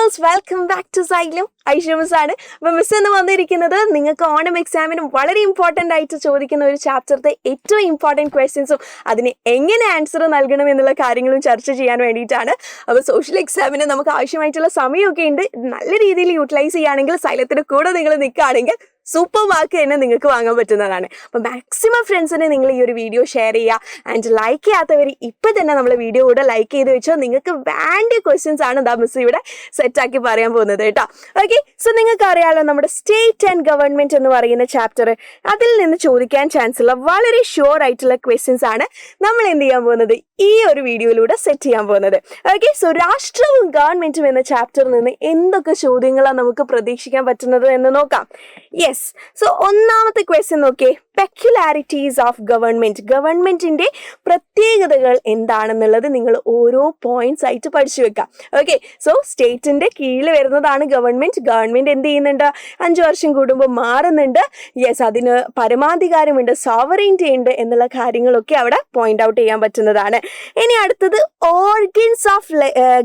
Girls, welcome back to Xylem. Aisha miss ആണ്. അപ്പോൾ miss എന്ന് വന്നിരിക്കുന്നത് നിങ്ങൾക്ക് ഓണം എക്സാമിനും വളരെ ഇമ്പോർട്ടൻ്റ് ആയിട്ട് ചോദിക്കുന്ന ഒരു ചാപ്റ്ററിലെ ഏറ്റവും ഇമ്പോർട്ടൻറ്റ് ക്വസ്റ്റ്യൻസും അതിന് എങ്ങനെ ആൻസർ നൽകണം എന്നുള്ള കാര്യങ്ങളും ചർച്ച ചെയ്യാൻ വേണ്ടിയിട്ടാണ്. അപ്പോൾ സോഷ്യൽ എക്സാമിന് നമുക്ക് ആവശ്യമായിട്ടുള്ള സമയമൊക്കെ ഉണ്ട്. നല്ല രീതിയിൽ യൂട്ടിലൈസ് ചെയ്യുകയാണെങ്കിൽ, സൈലത്തിന് കൂടെ നിങ്ങൾ നിൽക്കുകയാണെങ്കിൽ സൂപ്പർ മാർക്ക് തന്നെ നിങ്ങൾക്ക് വാങ്ങാൻ പറ്റുന്നതാണ്. അപ്പോൾ മാക്സിമം ഫ്രണ്ട്സിനെ നിങ്ങൾ ഈ ഒരു വീഡിയോ ഷെയർ ചെയ്യുക. ആൻഡ് ലൈക്ക് ചെയ്യാത്തവർ ഇപ്പം തന്നെ നമ്മളെ വീഡിയോ കൂടെ ലൈക്ക് ചെയ്ത് വെച്ചോ. നിങ്ങൾക്ക് വേണ്ട ക്വസ്റ്റ്യൻസ് ആണ് ദാ മിസ് ഇവിടെ സെറ്റാക്കി പറയാൻ പോകുന്നത് കേട്ടോ. ഓക്കെ, സോ നിങ്ങൾക്ക് അറിയാമല്ലോ നമ്മുടെ സ്റ്റേറ്റ് ആൻഡ് ഗവൺമെൻറ് എന്ന് പറയുന്ന ചാപ്റ്റർ, അതിൽ നിന്ന് ചോദിക്കാൻ ചാൻസ് ഉള്ള വളരെ ഷുവർ ആയിട്ടുള്ള ക്വസ്റ്റ്യൻസ് ആണ് നമ്മൾ എന്ത് ചെയ്യാൻ പോകുന്നത്, ഈ ഒരു വീഡിയോയിലൂടെ സെറ്റ് ചെയ്യാൻ പോകുന്നത്. ഓക്കെ, സോ രാഷ്ട്രവും ഗവൺമെൻറ്റും എന്ന ചാപ്റ്ററിൽ നിന്ന് എന്തൊക്കെ ചോദ്യങ്ങളാണ് നമുക്ക് പ്രതീക്ഷിക്കാൻ പറ്റുന്നത് എന്ന് നോക്കാം. യെസ്, സോ ഒന്നാമത്തെ ക്വസ്റ്റ്യൻ നോക്കിയേ, പെക്യുലാരിറ്റീസ് ഓഫ് ഗവൺമെന്റ്. ഗവൺമെന്റിന്റെ പ്രത്യേകതകൾ എന്താണെന്നുള്ളത് നിങ്ങൾ ഓരോ പോയിന്റ്സ് ആയിട്ട് പഠിച്ചു വെക്കാം. ഓക്കെ, സോ സ്റ്റേറ്റിന്റെ കീഴിൽ വരുന്നതാണ് ഗവൺമെന്റ്. ഗവൺമെന്റ് എന്ത് ചെയ്യുന്നുണ്ട്, 5 വർഷം കൂടുമ്പോൾ മാറുന്നുണ്ട്. യെസ്, അതിന് പരമാധികാരമുണ്ട്, സോവറിറ്റി ഉണ്ട് എന്നുള്ള കാര്യങ്ങളൊക്കെ അവിടെ പോയിന്റ് ഔട്ട് ചെയ്യാൻ പറ്റുന്നതാണ്. ഇനി അടുത്തത് ഓർഗൻസ് ഓഫ്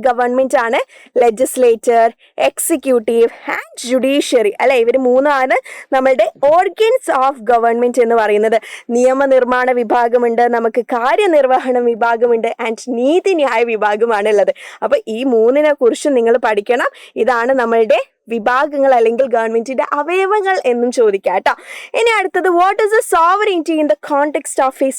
ഗവൺമെന്റ് ആണ്. ലെജിസ്ലേച്ചർ, എക്സിക്യൂട്ടീവ് ആൻഡ് ജുഡീഷ്യറി അല്ലെ, ഇവർ മൂന്നാണ് നമ്മളുടെ ഓർഗൻസ് ഓഫ് ഗവൺമെന്റ് എന്ന് പറയുന്നത്. നിയമനിർമ്മാണ വിഭാഗമുണ്ട്, നമുക്ക് കാര്യനിർവഹണ വിഭാഗമുണ്ട് ആൻഡ് നീതിന്യായ വിഭാഗമാണുള്ളത്. അപ്പൊ ഈ മൂന്നിനെ കുറിച്ച് നിങ്ങൾ പഠിക്കണം. ഇതാണ് നമ്മളുടെ വിഭാഗങ്ങൾ അല്ലെങ്കിൽ ഗവൺമെന്റിന്റെ അവയവങ്ങൾ എന്നും ചോദിക്കാം കേട്ടോ. ഇനി അടുത്തത്, what is the sovereignty in the context of A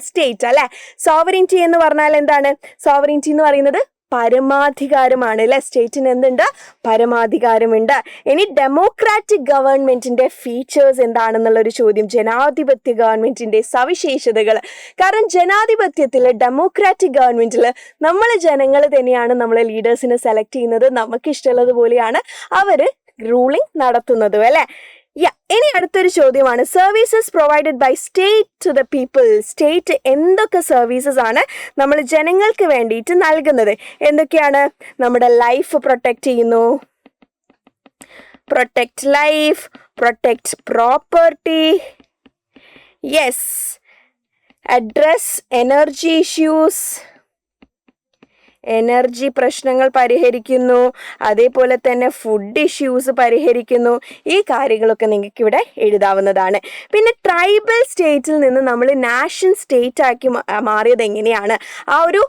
state അല്ലെ. സോവറിറ്റി എന്ന് പറഞ്ഞാൽ എന്താണ്? സോവറിറ്റി എന്ന് പറയുന്നത് പരമാധികാരമാണ് അല്ലെ. സ്റ്റേറ്റിന് എന്തുണ്ട്? പരമാധികാരമുണ്ട്. ഇനി ഡെമോക്രാറ്റിക് ഗവൺമെന്റിന്റെ ഫീച്ചേഴ്സ് എന്താണെന്നുള്ളൊരു ചോദ്യം, ജനാധിപത്യ ഗവൺമെന്റിന്റെ സവിശേഷതകൾ. കാരണം ജനാധിപത്യത്തിൽ, ഡെമോക്രാറ്റിക് ഗവൺമെന്റിൽ നമ്മൾ ജനങ്ങൾ തന്നെയാണ് നമ്മളെ ലീഡേഴ്സിനെ സെലക്ട് ചെയ്യുന്നത്. നമുക്ക് ഇഷ്ടമുള്ളത് പോലെയാണ് അവർ റൂളിംഗ് നടത്തുന്നത് അല്ലെ. ഇനി അടുത്തൊരു ചോദ്യമാണ്, services provided by state to the people. State എന്തൊക്കെ സർവീസസ് ആണ് നമ്മൾ ജനങ്ങൾക്ക് വേണ്ടിയിട്ട് നൽകുന്നത്? എന്തൊക്കെയാണ്? നമ്മുടെ ലൈഫ് പ്രൊട്ടക്റ്റ് ചെയ്യുന്നു, protect life, protect property, yes, address energy issues, energy പ്രശ്നങ്ങൾ പരിഹരിക്കുന്നു, അതേപോലെ തന്നെ ഫുഡ് ഇഷ്യൂസ് പരിഹരിക്കുന്നു. ഈ കാര്യങ്ങളൊക്കെ നിങ്ങൾക്ക് ഇവിടെ എഴുതാവുന്നതാണ്. പിന്നെ ട്രൈബൽ സ്റ്റേറ്റിൽ നിന്ന് നമ്മൾ നാഷൻ സ്റ്റേറ്റ് ആക്കി മാറിയത് എങ്ങനെയാണ്? ആ ഒരു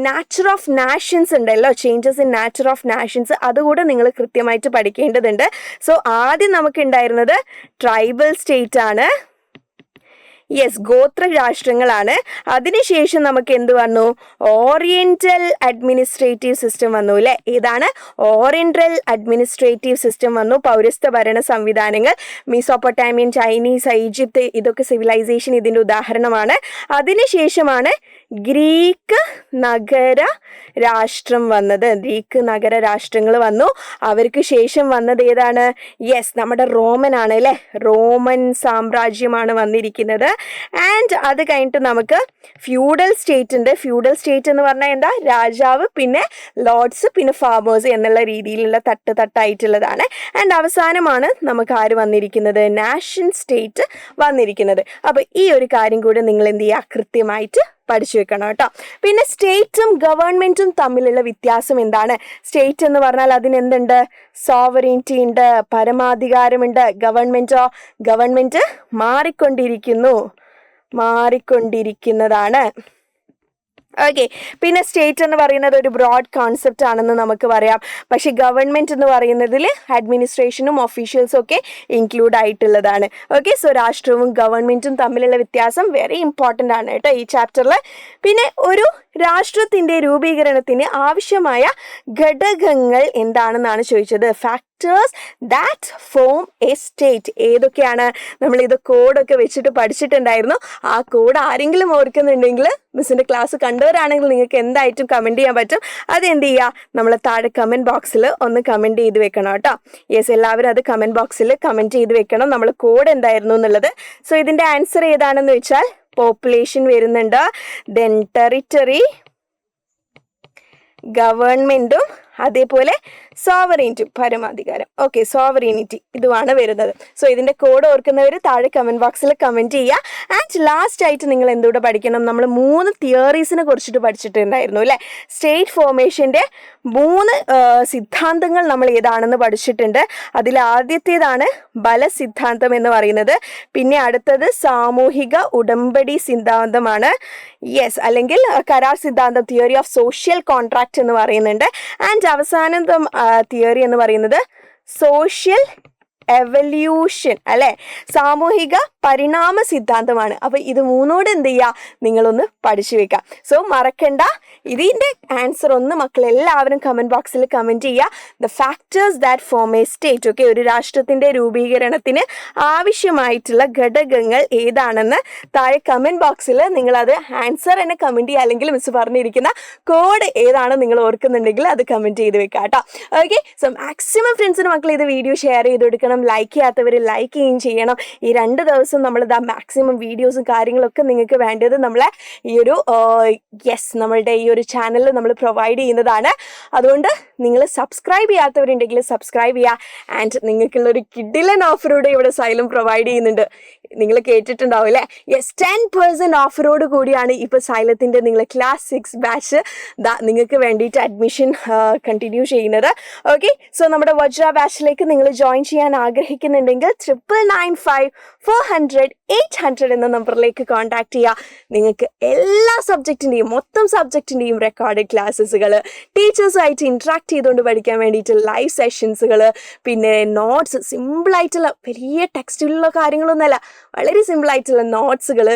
നാച്ചർ ഓഫ് നാഷൻസ് ഉണ്ടല്ലോ, changes in nature of nations, അതുകൂടെ നിങ്ങൾ കൃത്യമായിട്ട് പഠിക്കേണ്ടതുണ്ട്. സോ ആദ്യം നമുക്ക് ഉണ്ടായിരുന്നത് ട്രൈബൽ സ്റ്റേറ്റ് ആണ്. യെസ്, ഗോത്ര രാഷ്ട്രങ്ങളാണ്. അതിനുശേഷം നമുക്ക് എന്ത് വന്നു? ഓറിയന്റൽ അഡ്മിനിസ്ട്രേറ്റീവ് സിസ്റ്റം വന്നു അല്ലേ. ഏതാണ്? ഓറിയന്റൽ അഡ്മിനിസ്ട്രേറ്റീവ് സിസ്റ്റം വന്നു. പൗരസ്ത്യ ഭരണ സംവിധാനങ്ങൾ, മീസോപ്പൊട്ടാമിയൻ, ചൈനീസ്, ഈജിപ്ത്, ഇതൊക്കെ സിവിലൈസേഷൻ ഇതിൻ്റെ ഉദാഹരണമാണ്. അതിനുശേഷമാണ് ഗ്രീക്ക് നഗര രാഷ്ട്രം വന്നത്. ഗ്രീക്ക് നഗര രാഷ്ട്രങ്ങൾ വന്നു. അവർക്ക് ശേഷം വന്നത് ഏതാണ്? യെസ്, നമ്മുടെ റോമൻ ആണ് അല്ലേ. റോമൻ സാമ്രാജ്യമാണ് വന്നിരിക്കുന്നത്. ആൻഡ് അത് കഴിഞ്ഞിട്ട് നമുക്ക് ഫ്യൂഡൽ സ്റ്റേറ്റ് ഉണ്ട്. ഫ്യൂഡൽ സ്റ്റേറ്റ് എന്ന് പറഞ്ഞാൽ എന്താ? രാജാവ്, പിന്നെ ലോർഡ്സ്, പിന്നെ ഫാമേഴ്സ് എന്നുള്ള രീതിയിലുള്ള തട്ടായിട്ടുള്ളതാണ്. ആൻഡ് അവസാനമാണ് നമുക്ക് ആര് വന്നിരിക്കുന്നത്? നാഷൻ സ്റ്റേറ്റ് വന്നിരിക്കുന്നത്. അപ്പോൾ ഈ ഒരു കാര്യം കൂടെ നിങ്ങൾ എന്ത് ചെയ്യുക? കൃത്യമായിട്ട് പഠിച്ചു വെക്കണം കേട്ടോ. പിന്നെ സ്റ്റേറ്റും ഗവൺമെന്റും തമ്മിലുള്ള വ്യത്യാസം എന്താണ്? സ്റ്റേറ്റ് എന്ന് പറഞ്ഞാൽ അതിനെന്തുണ്ട്? സോവറിറ്റി ഉണ്ട്, പരമാധികാരമുണ്ട്. ഗവൺമെന്റ് മാറിക്കൊണ്ടിരിക്കുന്നതാണ്. ഓക്കെ, പിന്നെ സ്റ്റേറ്റ് എന്ന് പറയുന്നത് ഒരു ബ്രോഡ് കോൺസെപ്റ്റ് ആണെന്ന് നമുക്ക് പറയാം. പക്ഷെ ഗവൺമെന്റ് എന്ന് പറയുന്നതിൽ അഡ്മിനിസ്ട്രേഷനും ഒഫീഷ്യൽസും ഒക്കെ ഇൻക്ലൂഡ് ആയിട്ടുള്ളതാണ്. ഓക്കെ, സോ രാഷ്ട്രവും ഗവൺമെന്റും തമ്മിലുള്ള വ്യത്യാസം വെരി ഇമ്പോർട്ടൻ്റ് ആണ് കേട്ടോ ഈ ചാപ്റ്ററിൽ. പിന്നെ ഒരു രാഷ്ട്രത്തിൻ്റെ രൂപീകരണത്തിന് ആവശ്യമായ ഘടകങ്ങൾ എന്താണെന്നാണ് ചോദിച്ചത്. Factors that form A state. ഏതൊക്കെയാണ്? നമ്മൾ ഇത് കോഡൊക്കെ വെച്ചിട്ട് പഠിച്ചിട്ടുണ്ടായിരുന്നു. ആ കോഡ് ആരെങ്കിലും ഓർക്കുന്നുണ്ടെങ്കിൽ, മിസ്സിൻ്റെ ക്ലാസ് കണ്ടവരാണെങ്കിൽ നിങ്ങൾക്ക് എന്തായിട്ടും കമൻറ്റ് ചെയ്യാൻ പറ്റും. അതെന്ത് ചെയ്യുക? നമ്മൾ താഴെ കമൻറ്റ് ബോക്സിൽ ഒന്ന് കമൻറ്റ് ചെയ്ത് വെക്കണം കേട്ടോ. യെസ്, എല്ലാവരും അത് കമൻറ്റ് ബോക്സിൽ കമൻറ്റ് ചെയ്ത് വെക്കണം നമ്മൾ കോഡ് എന്തായിരുന്നു എന്നുള്ളത്. സോ ഇതിൻ്റെ ആൻസർ ഏതാണെന്ന് വെച്ചാൽ പോപ്പുലേഷൻ വരുന്നുണ്ട്, ദെൻ ടെറിറ്ററി, ഗവൺമെൻറ്റും അതേപോലെ സോവറിനിറ്റി പരമാധികാരം. ഓക്കെ, സോവറിനിറ്റി ഇതുമാണ് വരുന്നത്. സോ ഇതിൻ്റെ കോഡ് ഓർക്കുന്നവർ താഴെ കമൻറ്റ് ബോക്സിൽ കമൻറ്റ് ചെയ്യുക. ആൻഡ് ലാസ്റ്റ് ആയിട്ട് നിങ്ങൾ എന്തുകൂടെ പഠിക്കണം, നമ്മൾ 3 തിയറീസിനെ കുറിച്ചിട്ട് പഠിച്ചിട്ടുണ്ടായിരുന്നു അല്ലേ. സ്റ്റേറ്റ് ഫോർമേഷൻ്റെ 3 സിദ്ധാന്തങ്ങൾ നമ്മൾ ഏതാണെന്ന് പഠിച്ചിട്ടുണ്ട്. അതിൽ ആദ്യത്തേതാണ് ബലസിദ്ധാന്തം എന്ന് പറയുന്നത്. പിന്നെ അടുത്തത് സാമൂഹിക ഉടമ്പടി സിദ്ധാന്തമാണ്, യെസ്, അല്ലെങ്കിൽ കരാർ സിദ്ധാന്തം, തിയറി ഓഫ് സോഷ്യൽ കോൺട്രാക്ട് എന്ന് പറയുന്നുണ്ട്. ആൻഡ് അവസാനത്തെ തിയറി എന്ന് പറയുന്നത് സോഷ്യൽ എവല്യൂഷൻ അല്ലെ, സാമൂഹിക പരിണാമ സിദ്ധാന്തമാണ്. അപ്പോൾ ഇത് 3 എന്ത് ചെയ്യുക, നിങ്ങളൊന്ന് പഠിച്ചു വെക്കാം. സോ മറക്കണ്ട, ഇതിൻ്റെ ആൻസർ ഒന്ന് മക്കളെല്ലാവരും കമൻറ്റ് ബോക്സിൽ കമൻറ്റ് ചെയ്യുക. The factors that form A state. Okay, ഒരു രാഷ്ട്രത്തിൻ്റെ രൂപീകരണത്തിന് ആവശ്യമായിട്ടുള്ള ഘടകങ്ങൾ ഏതാണെന്ന് താഴെ കമൻറ്റ് ബോക്സിൽ നിങ്ങളത് ആൻസർ തന്നെ കമൻറ്റ് ചെയ്യുക. അല്ലെങ്കിൽ മിസ് പറഞ്ഞിരിക്കുന്ന കോഡ് ഏതാണ് നിങ്ങൾ ഓർക്കുന്നുണ്ടെങ്കിൽ അത് കമൻറ്റ് ചെയ്ത് വെക്കാം കേട്ടോ. ഓക്കെ, സോ മാക്സിമം ഫ്രണ്ട്സിന് മക്കൾ ഇത് വീഡിയോ ഷെയർ ചെയ്ത് കൊടുക്കണം. ലൈക്ക് ചെയ്യാത്തവർ ലൈക്ക് ചെയ്യുകയും ചെയ്യണം. ഈ 2 ദിവസം നമ്മളിതാ മാക്സിമം വീഡിയോസും കാര്യങ്ങളൊക്കെ നിങ്ങൾക്ക് വേണ്ടത് നമ്മളെ ഈ ഒരു നമ്മളുടെ ഈ ഒരു ചാനലിൽ നമ്മൾ പ്രൊവൈഡ് ചെയ്യുന്നതാണ്. അതുകൊണ്ട് നിങ്ങൾ സബ്സ്ക്രൈബ് ചെയ്യാത്തവരുണ്ടെങ്കിൽ സബ്സ്ക്രൈബ് ചെയ്യുക. ആൻഡ് നിങ്ങൾക്കുള്ളൊരു കിഡിലൻ ഓഫറോട് ഇവിടെ സൈലം പ്രൊവൈഡ് ചെയ്യുന്നുണ്ട്. നിങ്ങൾ കേട്ടിട്ടുണ്ടാവും അല്ലേ, യെസ്, 10% ഓഫറോട് കൂടിയാണ് ഇപ്പോൾ സൈലത്തിൻ്റെ നിങ്ങൾ ക്ലാസ് 6 ബാച്ച് നിങ്ങൾക്ക് വേണ്ടിയിട്ട് അഡ്മിഷൻ കണ്ടിന്യൂ ചെയ്യുന്നത്. ഓക്കെ, സോ നമ്മുടെ വജ്ര ബാച്ചിലേക്ക് നിങ്ങൾ ജോയിൻ ചെയ്യാൻ ആഗ്രഹിക്കുന്നുണ്ടെങ്കിൽ 9995400800 എന്ന നമ്പറിലേക്ക് കോൺടാക്ട് ചെയ്യുക. നിങ്ങൾക്ക് എല്ലാ സബ്ജക്റ്റിൻ്റെയും മൊത്തം സബ്ജക്റ്റിൻ്റെയും റെക്കോർഡഡ് ക്ലാസ്സുകൾ, ടീച്ചേഴ്സുമായിട്ട് ഇൻട്രാക്ട് ചെയ്തുകൊണ്ട് പഠിക്കാൻ വേണ്ടിയിട്ട് ലൈവ് സെഷൻസുകൾ, പിന്നെ നോട്ട്സ്, സിമ്പിളായിട്ടുള്ള വലിയ ടെക്സ്റ്റിലുള്ള കാര്യങ്ങളൊന്നുമല്ല, വളരെ സിമ്പിളായിട്ടുള്ള നോട്ട്സുകൾ,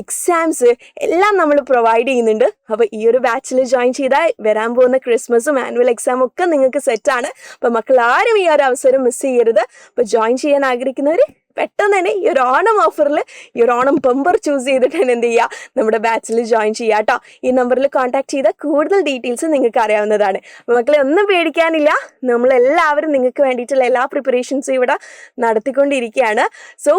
എക്സാംസ് എല്ലാം നമ്മൾ പ്രൊവൈഡ് ചെയ്യുന്നുണ്ട്. അപ്പോൾ ഈ ഒരു ബാച്ചിൽ ജോയിൻ ചെയ്താൽ വരാൻ പോകുന്ന ക്രിസ്മസും ആനുവൽ എക്സാമും ഒക്കെ നിങ്ങൾക്ക് സെറ്റാണ്. അപ്പോൾ മക്കൾ ആരും ഈ ഒരു അവസരം മിസ് ചെയ്യരുത്. അപ്പോൾ ജോയിൻ ചെയ്യാൻ ആഗ്രഹിക്കുന്നവർ പെട്ടെന്ന് തന്നെ ഈ ഒരു ഓണം ഓഫറിൽ ഈ ഒരു ഓണം ബമ്പർ ചൂസ് ചെയ്തിട്ട് തന്നെ എന്ത് ചെയ്യുക, നമ്മുടെ ബാച്ചിൽ ജോയിൻ ചെയ്യുക കേട്ടോ. ഈ നമ്പറിൽ കോൺടാക്ട് ചെയ്താൽ കൂടുതൽ ഡീറ്റെയിൽസ് നിങ്ങൾക്ക് അറിയാവുന്നതാണ്. അപ്പോൾ മക്കളെ ഒന്നും പേടിക്കാനില്ല, നമ്മളെല്ലാവരും നിങ്ങൾക്ക് വേണ്ടിയിട്ടുള്ള എല്ലാ പ്രിപ്പറേഷൻസും ഇവിടെ നടത്തിക്കൊണ്ടിരിക്കുകയാണ്. So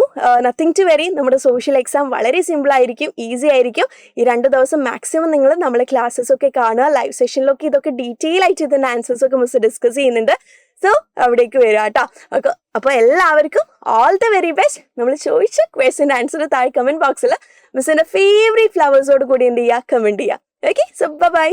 nothing to worry. നമ്മുടെ സോഷ്യൽ എക്സാം വളരെ സിമ്പിളായിരിക്കും, ഈസി ആയിരിക്കും. ഈ 2 ദിവസം മാക്സിമം നിങ്ങൾ നമ്മളെ ക്ലാസ്സസൊക്കെ കാണുക. ലൈവ് സെഷനിലൊക്കെ ഇതൊക്കെ ഡീറ്റെയിൽ ആയിട്ട് ഇതിൻ്റെ ആൻസേഴ്സൊക്കെ മിസ് ഡിസ്കസ് ചെയ്യുന്നുണ്ട്. സോ അവിടേക്ക് വരിക കേട്ടോ. അപ്പോൾ എല്ലാവർക്കും ഓൾ ദ വെരി ബെസ്റ്റ്. നമ്മൾ ചോദിച്ച ക്വസ്റ്റ്യൻ്റെ ആൻസർ താഴെ കമൻറ്റ് ബോക്സിൽ മിസ്സിൻ്റെ ഫേവറേറ്റ് ഫ്ലവേഴ്സോട് കൂടി എന്ത് ചെയ്യുക, കമൻറ്റ് ചെയ്യുക. Okay, so by.